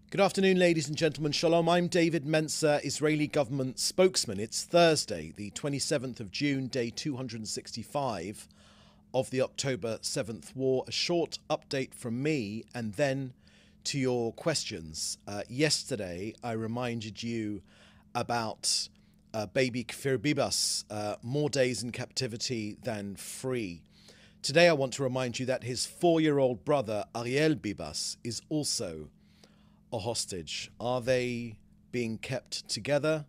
Good afternoon, ladies and gentlemen. Shalom. I'm David Mencer, Israeli government spokesman. It's Thursday, the 27th of June, day 265 of the October 7th war. A short update from me and then to your questions. Yesterday, I reminded you about baby Kfir Bibas, more days in captivity than free. Today, I want to remind you that his 4-year-old brother, Ariel Bibas, is also a hostage. Are they being kept together?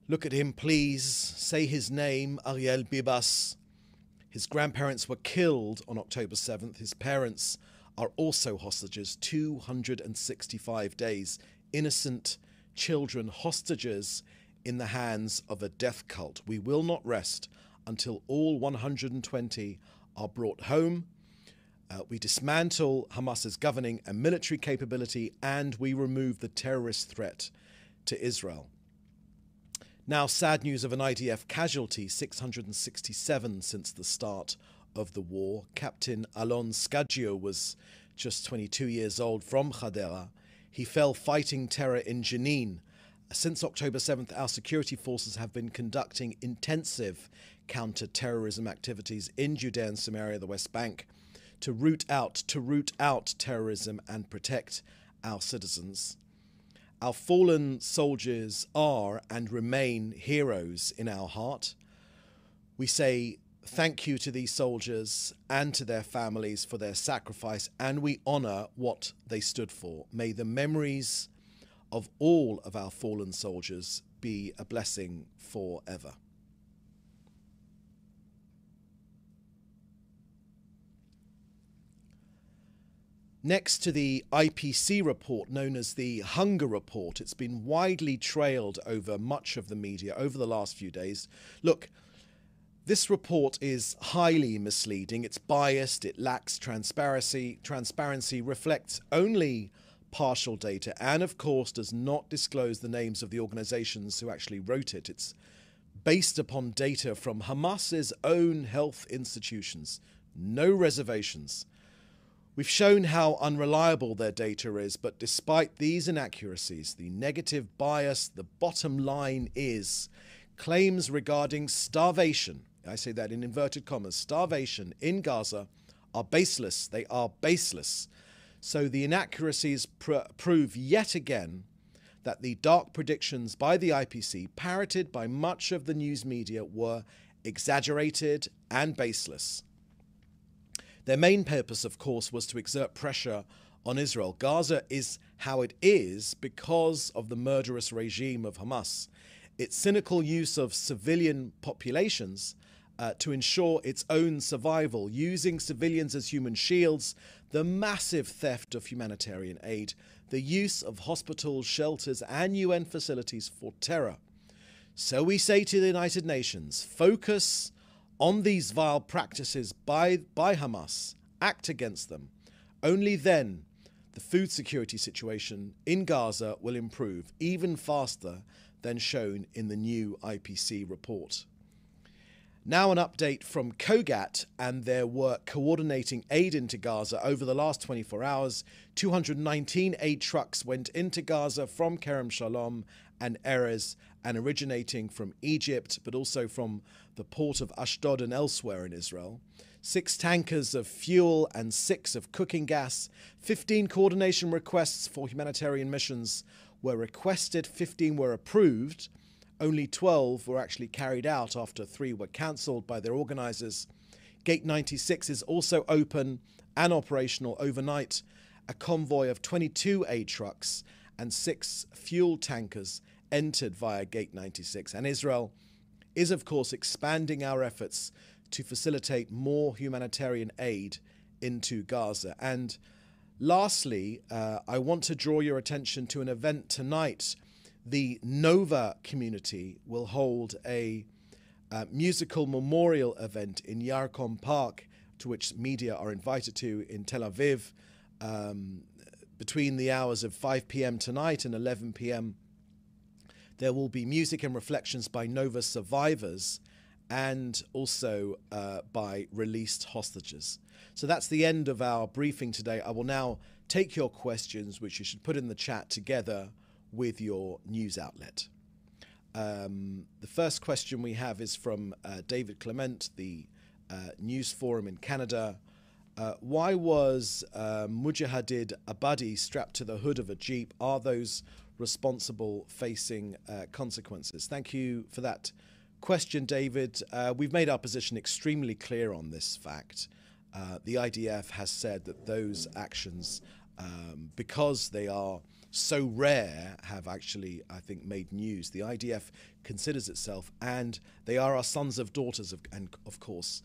Look at him, please. Say his name, Ariel Bibas. His grandparents were killed on October 7th. His parents are also hostages. 265 days. Innocent children hostages in the hands of a death cult. We will not rest until all 120 are brought home. We dismantle Hamas's governing and military capability, and we remove the terrorist threat to Israel. Now, sad news of an IDF casualty, 667 since the start of the war. Captain Alon Scagio was just 22 years old from Hadera. He fell fighting terror in Jenin. Since October 7th, our security forces have been conducting intensive counter-terrorism activities in Judea and Samaria, the West Bank, to root out terrorism and protect our citizens. Our fallen soldiers are and remain heroes in our heart. We say thank you to these soldiers and to their families for their sacrifice, and we honor what they stood for. May the memories of all of our fallen soldiers be a blessing forever. Next to the IPC report, known as the Hunger Report, it's been widely trailed over much of the media over the last few days. Look, this report is highly misleading. It's biased. It lacks transparency. Transparency reflects only partial data and, of course, does not disclose the names of the organizations who actually wrote it. It's based upon data from Hamas's own health institutions. No reservations. We've shown how unreliable their data is, but despite these inaccuracies, the negative bias, the bottom line is claims regarding starvation, I say that in inverted commas, starvation in Gaza are baseless. They are baseless. So the inaccuracies prove yet again that the dark predictions by the IPC, parroted by much of the news media, were exaggerated and baseless. Their main purpose, of course, was to exert pressure on Israel. Gaza is how it is because of the murderous regime of Hamas. Its cynical use of civilian populations to ensure its own survival, using civilians as human shields, the massive theft of humanitarian aid, the use of hospitals, shelters, and UN facilities for terror. So we say to the United Nations, focus on these vile practices by Hamas, act against them. Only then the food security situation in Gaza will improve even faster than shown in the new IPC report. Now an update from COGAT and their work coordinating aid into Gaza. Over the last 24 hours, 219 aid trucks went into Gaza from Kerem Shalom and Erez, and originating from Egypt, but also from the port of Ashdod and elsewhere in Israel. 6 tankers of fuel and 6 of cooking gas. 15 coordination requests for humanitarian missions were requested. 15 were approved. Only 12 were actually carried out after 3 were cancelled by their organizers. Gate 96 is also open and operational overnight. A convoy of 22 aid trucks and 6 fuel tankers entered via Gate 96. And Israel is, of course, expanding our efforts to facilitate more humanitarian aid into Gaza. And lastly, I want to draw your attention to an event tonight. The Nova community will hold a musical memorial event in Yarkon Park, to which media are invited to in Tel Aviv, between the hours of 5 p.m. tonight and 11 p.m. There will be music and reflections by Nova survivors and also by released hostages. So that's the end of our briefing today. I will now take your questions, which you should put in the chat together with your news outlet. The first question we have is from David Clement, the news forum in Canada. Why was Mujahideen Abadi strapped to the hood of a Jeep? Are those responsible facing consequences? Thank you for that question, David. We've made our position extremely clear on this fact. The IDF has said that those actions, because they are so rare, have actually, I think, made news. The IDF considers itself, and they are our sons and daughters, and of course,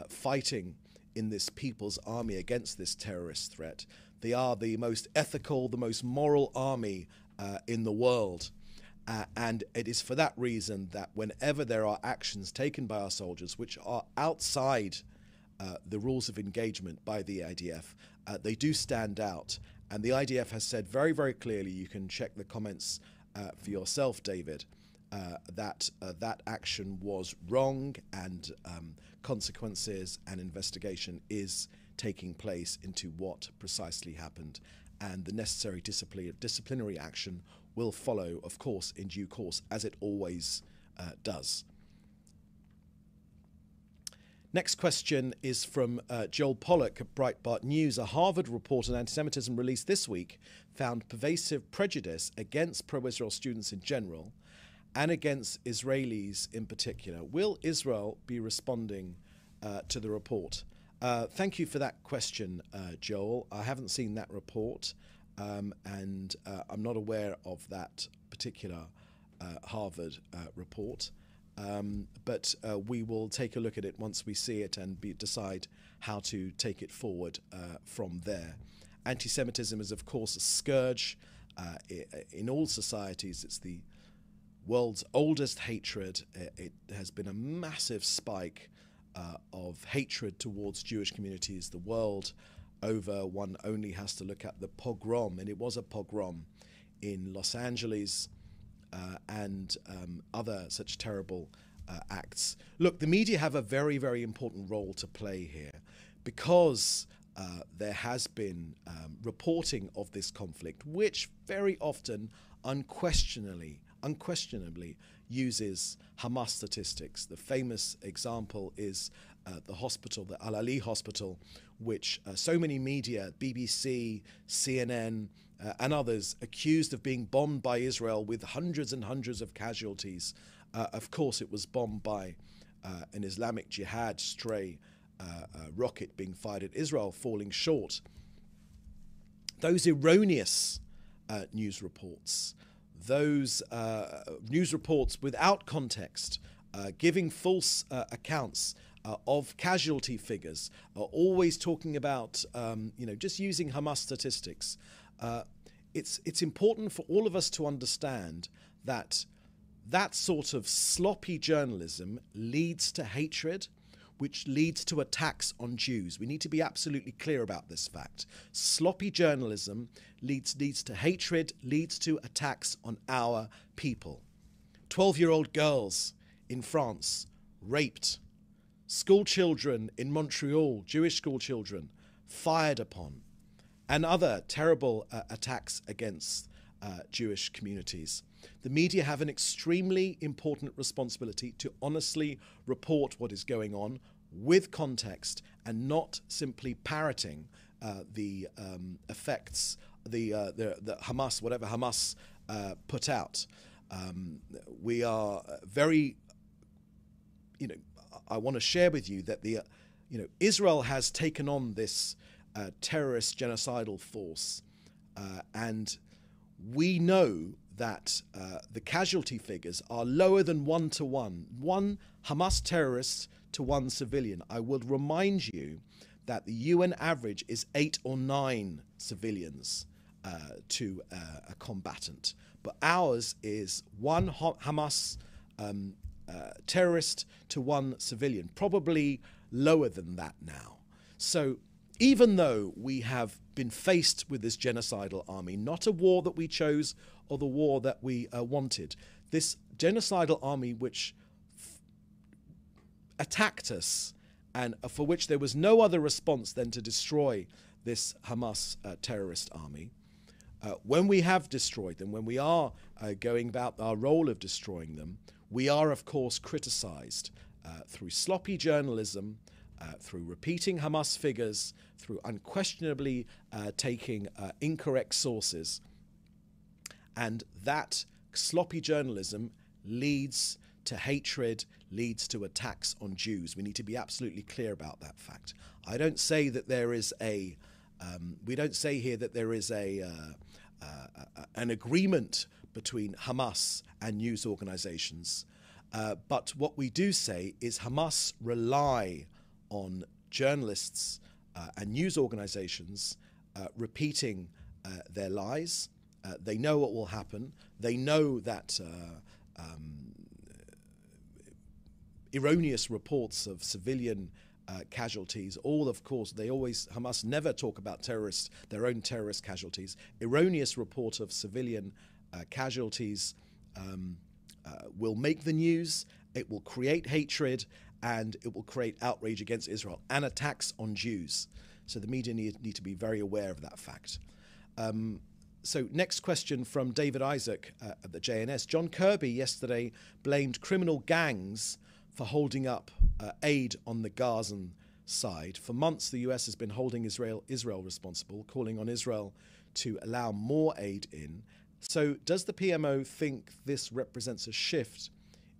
fighting in this people's army against this terrorist threat. They are the most ethical, the most moral army in the world. And it is for that reason that whenever there are actions taken by our soldiers which are outside the rules of engagement by the IDF, they do stand out. And the IDF has said very, very clearly, you can check the comments for yourself, David, that that action was wrong, and consequences and investigation is taking place into what precisely happened. And the necessary disciplinary action will follow, of course, in due course, as it always does. Next question is from Joel Pollack at Breitbart News. A Harvard report on anti-Semitism released this week found pervasive prejudice against pro-Israel students in general and against Israelis in particular. Will Israel be responding to the report? Thank you for that question, Joel. I haven't seen that report, and I'm not aware of that particular Harvard report. But we will take a look at it once we see it and decide how to take it forward from there. Anti-Semitism is, of course, a scourge in all societies. It's the world's oldest hatred. It has been a massive spike of hatred towards Jewish communities the world over. One only has to look at the pogrom, and it was a pogrom in Los Angeles, and other such terrible acts. Look, the media have a very, very important role to play here, because there has been reporting of this conflict, which very often unquestionably uses Hamas statistics. The famous example is the hospital, the Al-Ali hospital, which so many media, BBC, CNN, and others, accused of being bombed by Israel with hundreds and hundreds of casualties. Of course, it was bombed by an Islamic Jihad stray rocket being fired at Israel, falling short. Those erroneous news reports, those news reports without context, giving false accounts of casualty figures, always talking about, just using Hamas statistics. It's important for all of us to understand that that sort of sloppy journalism leads to hatred, which leads to attacks on Jews. We need to be absolutely clear about this fact. Sloppy journalism leads to hatred, leads to attacks on our people. 12-year-old girls in France raped. School children in Montreal, Jewish school children, fired upon. And other terrible attacks against Jewish communities. The media have an extremely important responsibility to honestly report what is going on with context, and not simply parroting the effects, the Hamas, whatever Hamas put out. We are very, I want to share with you that Israel has taken on this terrorist genocidal force, and we know that the casualty figures are lower than 1-to-1, one Hamas terrorist to one civilian. I would remind you that the UN average is 8 or 9 civilians to a combatant, but ours is one Hamas terrorist to one civilian, probably lower than that now. So even though we have been faced with this genocidal army, not a war that we chose or the war that we wanted, this genocidal army which attacked us, and for which there was no other response than to destroy this Hamas terrorist army. When we have destroyed them, when we are going about our role of destroying them, we are, of course, criticized through sloppy journalism, through repeating Hamas figures, through unquestionably taking incorrect sources. And that sloppy journalism leads to hatred, leads to attacks on Jews. We need to be absolutely clear about that fact. I don't say that there is we don't say here that there is an agreement between Hamas and news organizations. But what we do say is Hamas rely on journalists and news organizations repeating their lies. They know what will happen. They know that erroneous reports of civilian casualties, of course, Hamas never talk about their own terrorist casualties. Erroneous report of civilian casualties will make the news, it will create hatred, and it will create outrage against Israel and attacks on Jews. So the media need to be very aware of that fact. So next question from David Isaac at the JNS. John Kirby yesterday blamed criminal gangs for holding up aid on the Gazan side. For months, the US has been holding Israel responsible, calling on Israel to allow more aid in. So does the PMO think this represents a shift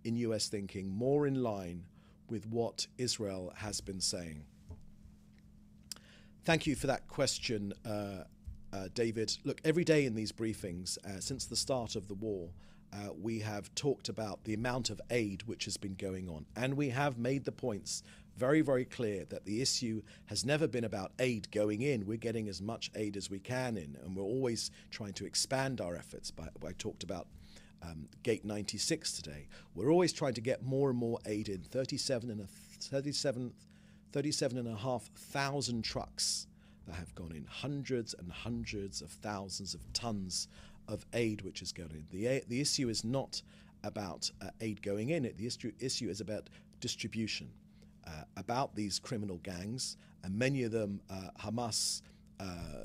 in US thinking, more in line with what Israel has been saying? Thank you for that question, David. Look, every day in these briefings, since the start of the war, we have talked about the amount of aid which has been going on. And we have made the points very, very clear that the issue has never been about aid going in. We're getting as much aid as we can in, and we're always trying to expand our efforts. I talked about Gate 96 today. We're always trying to get more and more aid in. 37,500 trucks that have gone in, hundreds and hundreds of thousands of tons of aid which is going in. The issue is not about aid going in. The issue is about distribution, about these criminal gangs, and many of them Hamas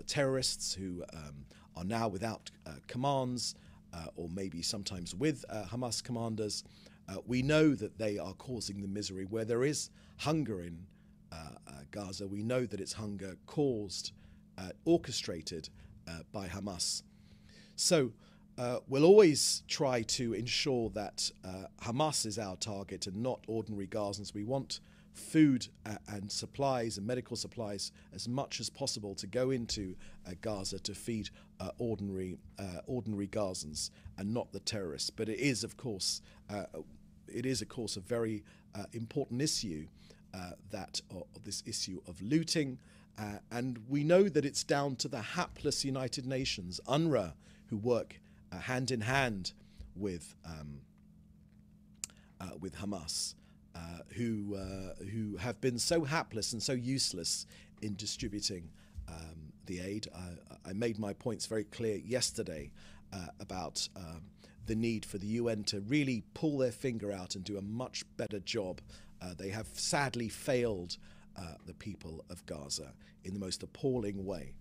terrorists who are now without commands, or maybe sometimes with Hamas commanders. We know that they are causing the misery. Where there is hunger in Gaza, we know that it's hunger caused, orchestrated by Hamas. So we'll always try to ensure that Hamas is our target and not ordinary Gazans. We want food and supplies and medical supplies as much as possible to go into Gaza to feed ordinary Gazans and not the terrorists. But it is, of course, a very important issue, this issue of looting. And we know that it's down to the hapless United Nations, UNRWA, who work hand in hand with Hamas, who have been so hapless and so useless in distributing the aid. I made my points very clear yesterday about the need for the UN to really pull their finger out and do a much better job. They have sadly failed the people of Gaza in the most appalling way.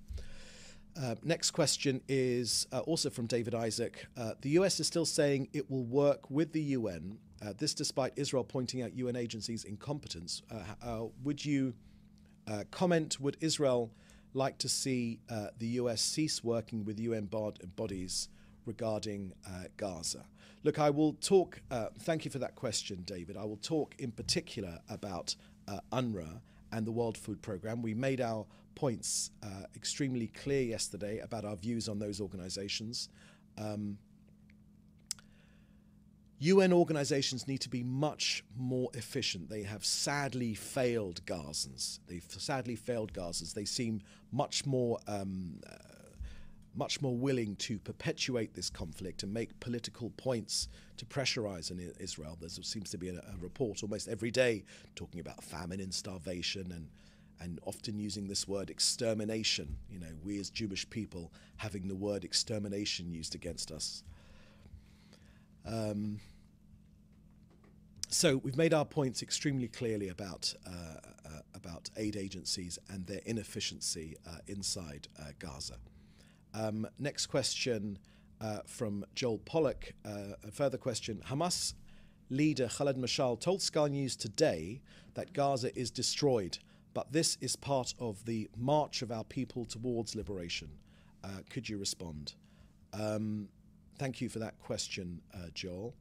Next question is also from David Isaac. The US is still saying it will work with the UN, this despite Israel pointing out UN agencies' incompetence. Would you comment, would Israel like to see the US cease working with UN bodies regarding Gaza? Look, I will talk, thank you for that question, David. I will talk in particular about UNRWA and the World Food Programme. We made our points extremely clear yesterday about our views on those organizations. UN organizations need to be much more efficient. They have sadly failed Gazans. They seem much more willing to perpetuate this conflict and make political points to pressurize Israel. There seems to be a report almost every day talking about famine and starvation and often using this word extermination. You know, we as Jewish people having the word extermination used against us. So we've made our points extremely clearly about aid agencies and their inefficiency inside Gaza. Next question from Joel Pollock. A further question. Hamas leader Khaled Mashal told Sky News today that Gaza is destroyed, but this is part of the march of our people towards liberation. Could you respond? Thank you for that question, Joel.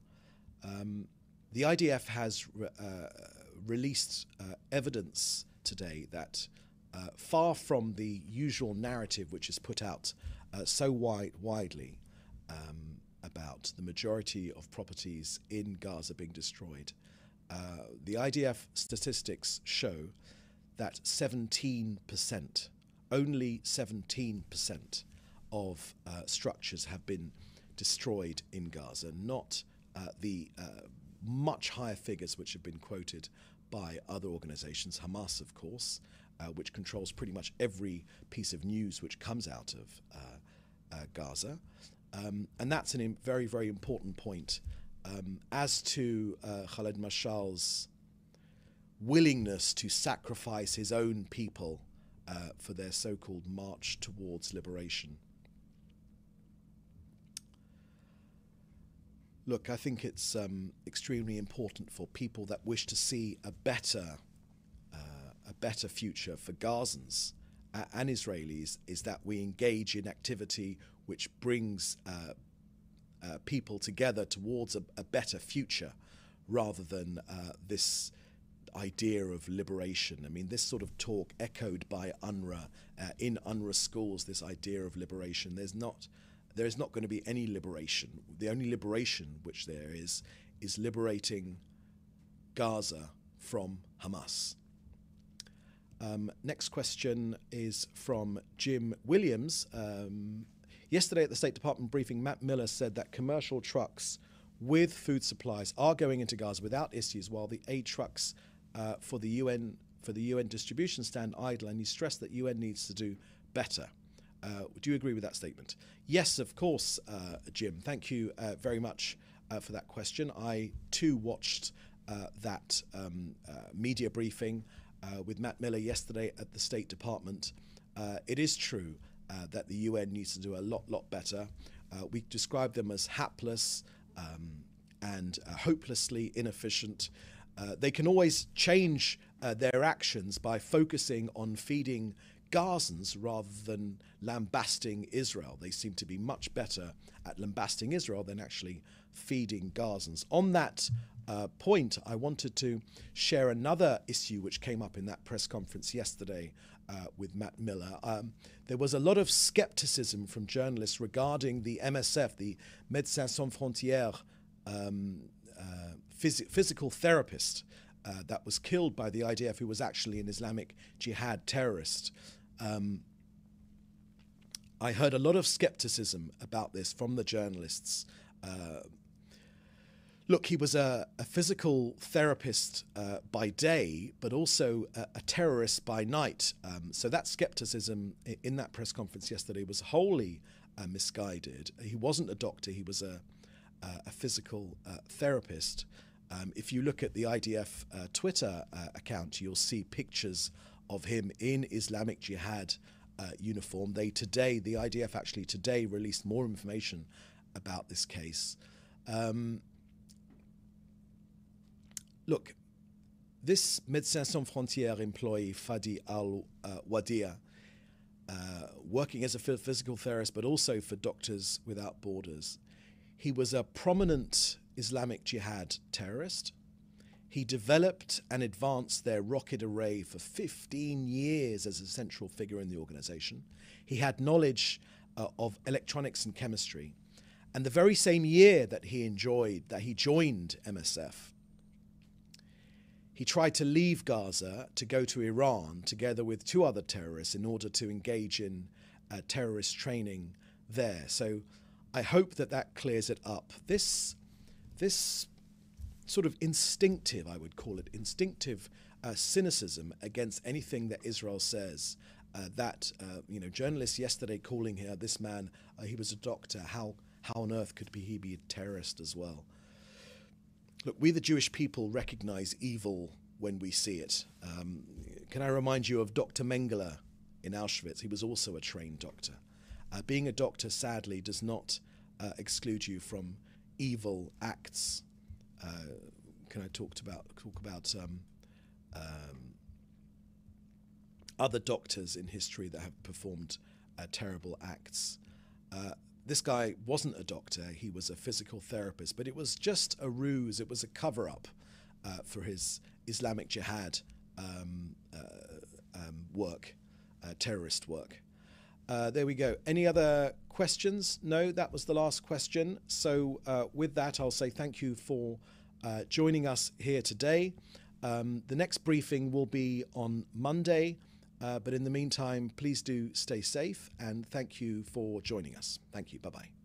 The IDF has released evidence today that far from the usual narrative which is put out so widely about the majority of properties in Gaza being destroyed, the IDF statistics show that 17%, only 17% of structures have been destroyed in Gaza, not the much higher figures which have been quoted by other organizations, Hamas, of course, which controls pretty much every piece of news which comes out of Gaza. And that's a very, very important point. As to Khaled Mashal's willingness to sacrifice his own people for their so-called march towards liberation. Look, I think it's extremely important for people that wish to see a better future for Gazans and Israelis is that we engage in activity which brings people together towards a better future rather than this idea of liberation. I mean, this sort of talk echoed by UNRWA in UNRWA schools, this idea of liberation. There is not going to be any liberation. The only liberation which there is liberating Gaza from Hamas. Next question is from Jim Williams. Yesterday at the State Department briefing, Matt Miller said that commercial trucks with food supplies are going into Gaza without issues, while the aid trucks for the UN distribution stand idle, and he stressed that UN needs to do better. Do you agree with that statement? Yes, of course, Jim. Thank you very much for that question. I too watched that media briefing with Matt Miller yesterday at the State Department. It is true that the UN needs to do a lot better. We describe them as hapless and hopelessly inefficient. They can always change their actions by focusing on feeding Gazans rather than lambasting Israel. They seem to be much better at lambasting Israel than actually feeding Gazans. On that point, I wanted to share another issue which came up in that press conference yesterday with Matt Miller. There was a lot of skepticism from journalists regarding the MSF, the Médecins Sans Frontières physical therapist that was killed by the IDF, who was actually an Islamic Jihad terrorist. I heard a lot of skepticism about this from the journalists. Look, he was a physical therapist by day, but also a terrorist by night. So that skepticism in that press conference yesterday was wholly misguided. He wasn't a doctor, he was a physical therapist. If you look at the IDF Twitter account, you'll see pictures of him in Islamic Jihad uniform. The IDF actually today released more information about this case. Look, this Médecins Sans Frontières employee, Fadi Al-Wadia, working as a physical therapist, but also for Doctors Without Borders, he was a prominent Islamic Jihad terrorist. He developed and advanced their rocket array for 15 years as a central figure in the organization. He had knowledge of electronics and chemistry. And the very same year that he joined MSF, he tried to leave Gaza to go to Iran together with two other terrorists in order to engage in terrorist training there. So I hope that clears it up. This sort of instinctive, I would call it, instinctive cynicism against anything that Israel says. Journalists yesterday calling here this man, he was a doctor. How on earth could he be a terrorist as well? Look, we the Jewish people recognize evil when we see it. Can I remind you of Dr. Mengele in Auschwitz? He was also a trained doctor. Being a doctor, sadly, does not exclude you from evil acts. Can I talk about other doctors in history that have performed terrible acts? This guy wasn't a doctor, he was a physical therapist, but it was just a ruse, it was a cover-up for his Islamic Jihad work, terrorist work. There we go. Any other questions? No, that was the last question. So with that, I'll say thank you for joining us here today. The next briefing will be on Monday. But in the meantime, please do stay safe, and thank you for joining us. Thank you. Bye-bye.